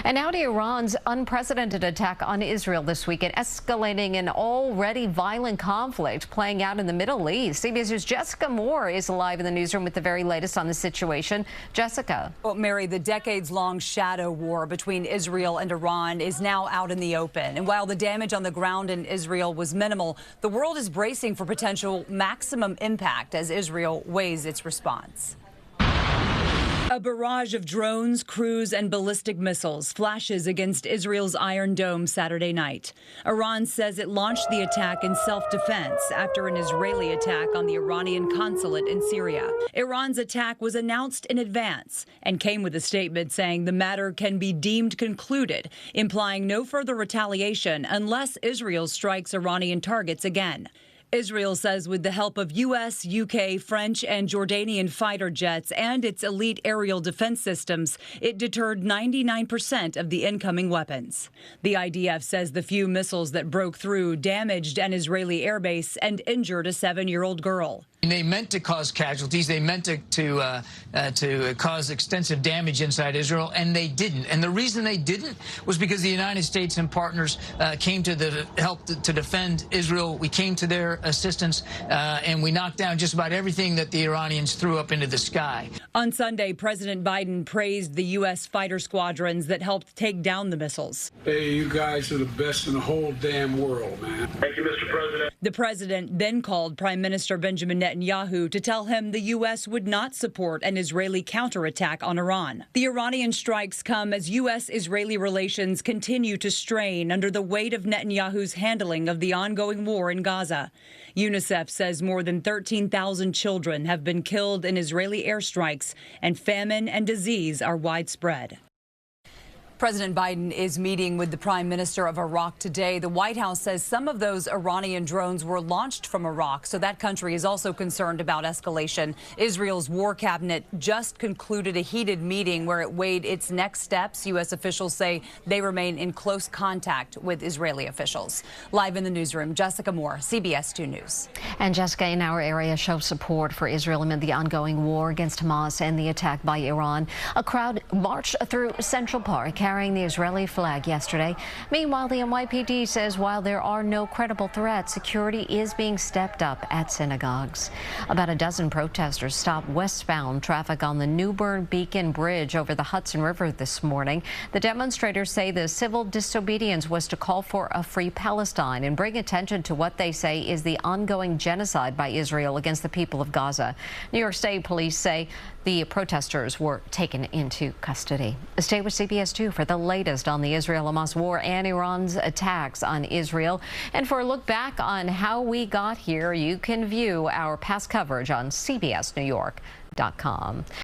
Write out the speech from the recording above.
And now to Iran's unprecedented attack on Israel this weekend, escalating an already violent conflict playing out in the Middle East. CBS News' Jessica Moore is live in the newsroom with the very latest on the situation. Jessica. Well, Mary, the decades-long shadow war between Israel and Iran is now out in the open. And while the damage on the ground in Israel was minimal, the world is bracing for potential maximum impact as Israel weighs its response. A barrage of drones, cruise, and ballistic missiles flashes against Israel's Iron Dome Saturday night. Iran says it launched the attack in self-defense after an Israeli attack on the Iranian consulate in Syria. Iran's attack was announced in advance and came with a statement saying the matter can be deemed concluded, implying no further retaliation unless Israel strikes Iranian targets again. Israel says with the help of U.S., U.K., French, and Jordanian fighter jets and its elite aerial defense systems, it deterred 99% of the incoming weapons. The IDF says the few missiles that broke through damaged an Israeli airbase and injured a 7-year-old girl. They meant to cause casualties. They meant to cause extensive damage inside Israel, and they didn't. And the reason they didn't was because the United States and partners came to the help to defend Israel. We came to their assistance, and we knocked down just about everything that the Iranians threw up into the sky. On Sunday, President Biden praised the U.S. fighter squadrons that helped take down the missiles. Hey, you guys are the best in the whole damn world, man. Thank you, Mr. President. The president then called Prime Minister Benjamin Netanyahu to tell him the U.S. would not support an Israeli counterattack on Iran. The Iranian strikes come as U.S.-Israeli relations continue to strain under the weight of Netanyahu's handling of the ongoing war in Gaza. UNICEF says more than 13,000 children have been killed in Israeli airstrikes, and famine and disease are widespread. President Biden is meeting with the Prime Minister of Iraq today. The White House says some of those Iranian drones were launched from Iraq, so that country is also concerned about escalation. Israel's War Cabinet just concluded a heated meeting where it weighed its next steps. U.S. officials say they remain in close contact with Israeli officials. Live in the newsroom, Jessica Moore, CBS 2 News. And Jessica, in our area, shows support for Israel amid the ongoing war against Hamas and the attack by Iran. A crowd marched through Central Park carrying the Israeli flag yesterday. Meanwhile, the NYPD says while there are no credible threats, security is being stepped up at synagogues. About a dozen protesters stopped westbound traffic on the New Bern Beacon Bridge over the Hudson River this morning. The demonstrators say the civil disobedience was to call for a free Palestine and bring attention to what they say is the ongoing genocide by Israel against the people of Gaza. New York State police say the protesters were taken into custody. Stay with CBS 2 for the latest on the Israel-Hamas war and Iran's attacks on Israel. And for a look back on how we got here, you can view our past coverage on CBSNewYork.com.